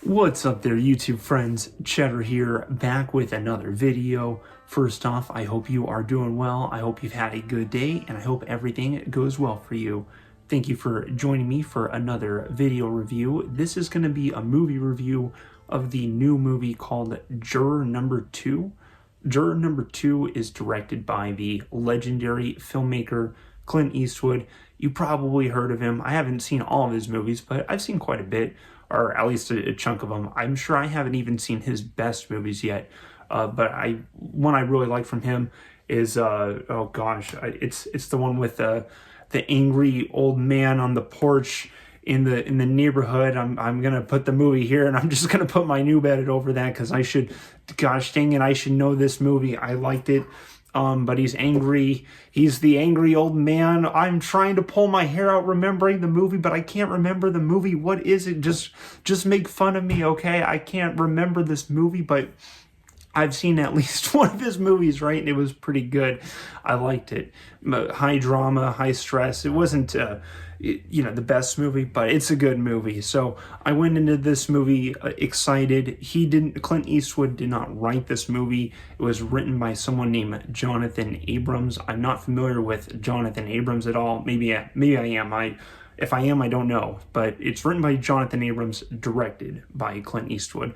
What's up there, YouTube friends? Chetter here, back with another video. First off, I hope you are doing well. I hope you've had a good day, and I hope everything goes well for you. Thank you for joining me for another video review. This is going to be a movie review of the new movie called Juror Number 2. Juror Number 2 is directed by the legendary filmmaker Clint Eastwood. You probably heard of him. I haven't seen all of his movies, but I've seen quite a bit, or at least a chunk of them. I'm sure I haven't even seen his best movies yet, but one I really like from him is it's the one with the angry old man on the porch in the neighborhood. I'm gonna put the movie here, and I'm just gonna put my new edit over that because gosh dang it, I should know this movie. I liked it. But he's angry. He's the angry old man. I'm trying to pull my hair out remembering the movie, but I can't remember the movie. What is it? Just make fun of me, okay? I can't remember this movie, but I've seen at least one of his movies, right? And it was pretty good. I liked it. High drama, high stress. It wasn't, the best movie, but it's a good movie. So I went into this movie excited. Clint Eastwood did not write this movie. It was written by someone named Jonathan Abrams. I'm not familiar with Jonathan Abrams at all. Maybe I am. If I am, I don't know. But it's written by Jonathan Abrams, directed by Clint Eastwood.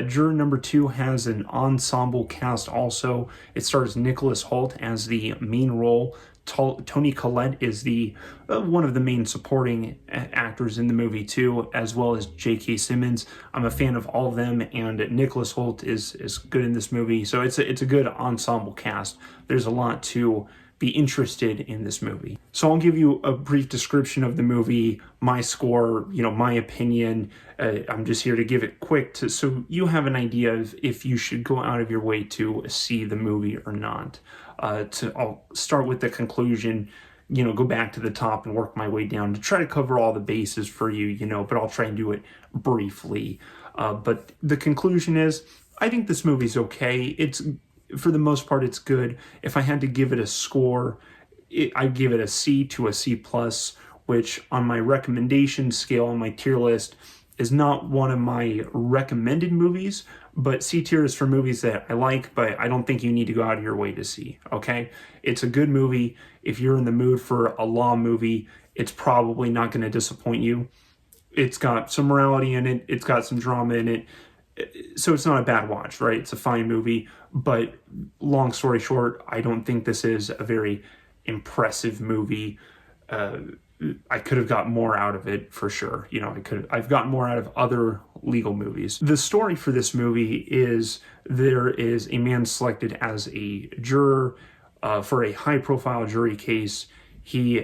Juror Number 2 has an ensemble cast also. It stars Nicholas Holt as the main role. Toni Collette is the one of the main supporting actors in the movie too, as well as J.K. Simmons. I'm a fan of all of them, and Nicholas Holt is good in this movie. So it's a good ensemble cast. There's a lot to be interested in this movie. So I'll give you a brief description of the movie, my score, my opinion. I'm just here to give it quick so you have an idea of if you should go out of your way to see the movie or not. I'll start with the conclusion, go back to the top and work my way down to try to cover all the bases for you, but I'll try and do it briefly. But the conclusion is, I think this movie's okay. For the most part, it's good. If I had to give it a score, I'd give it a C to a C+, which on my recommendation scale on my tier list is not one of my recommended movies, but C tier is for movies that I like, but I don't think you need to go out of your way to see, okay? It's a good movie. If you're in the mood for a law movie, it's probably not going to disappoint you. It's got some morality in it. It's got some drama in it. So it's not a bad watch, right? It's a fine movie, but long story short, I don't think this is a very impressive movie. I could have got more out of it for sure. I've gotten more out of other legal movies. The story for this movie is there is a man selected as a juror for a high-profile jury case. He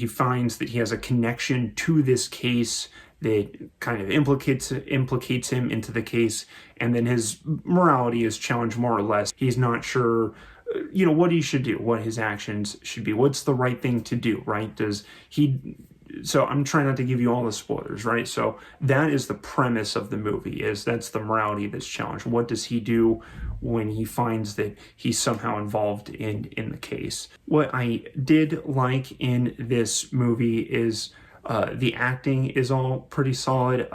finds that he has a connection to this case that kind of implicates him into the case, and then his morality is challenged more or less. He's not sure what he should do, what his actions should be, what's the right thing to do, right? So I'm trying not to give you all the spoilers, right? So that is the premise of the movie, that's the morality that's challenged. What does he do when he finds that he's somehow involved in the case? What I did like in this movie is the acting is all pretty solid.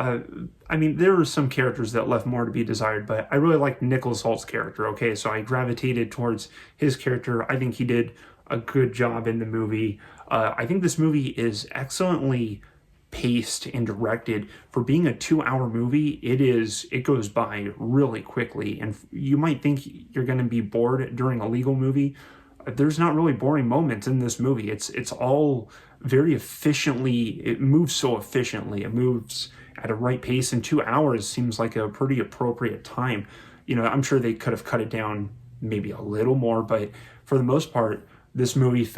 There were some characters that left more to be desired, but I really liked Nicholas Holt's character, okay? So I gravitated towards his character. I think he did a good job in the movie. I think this movie is excellently paced and directed. For being a 2-hour movie, it goes by really quickly, and you might think you're going to be bored during a legal movie. There's not really boring moments in this movie. It's all very efficiently. It moves so efficiently. It moves at a right pace, and 2 hours seems like a pretty appropriate time. I'm sure they could have cut it down maybe a little more, but for the most part, this movie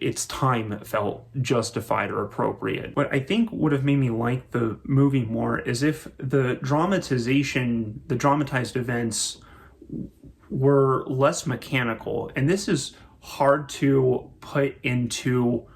its time felt justified or appropriate. What I think would have made me like the movie more is if the dramatized events were less mechanical. And this is hard to put into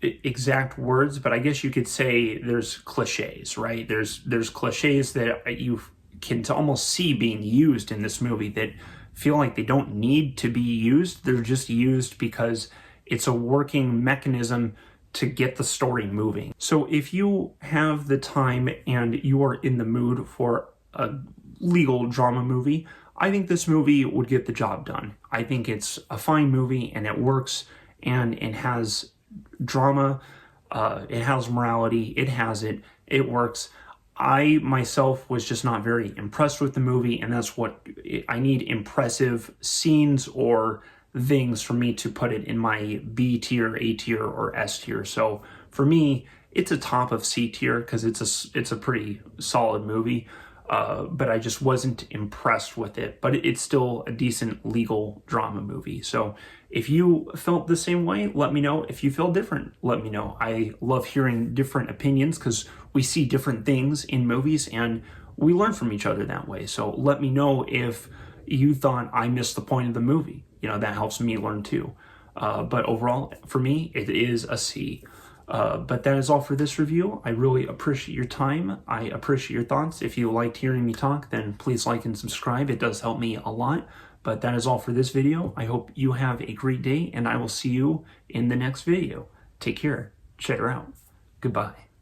exact words, but I guess you could say there's cliches, right? There's cliches that you can almost see being used in this movie that feel like they don't need to be used. They're just used because it's a working mechanism to get the story moving. So if you have the time and you are in the mood for a legal drama movie, I think this movie would get the job done. I think it's a fine movie and it works, and it has drama, it has morality, it works. I myself was just not very impressed with the movie, and that's what I need: impressive scenes or things for me to put it in my B tier, A tier, or S tier. So for me, it's a top of C tier because it's a pretty solid movie. But I just wasn't impressed with it. But it's still a decent legal drama movie. So if you felt the same way, let me know. If you feel different, let me know. I love hearing different opinions because we see different things in movies and we learn from each other that way. So let me know if you thought I missed the point of the movie. That helps me learn too. But overall, for me, it is a C. But that is all for this review. I really appreciate your time. I appreciate your thoughts. If you liked hearing me talk, then please like and subscribe. It does help me a lot. But that is all for this video. I hope you have a great day, and I will see you in the next video. Take care. Chetter out. Goodbye.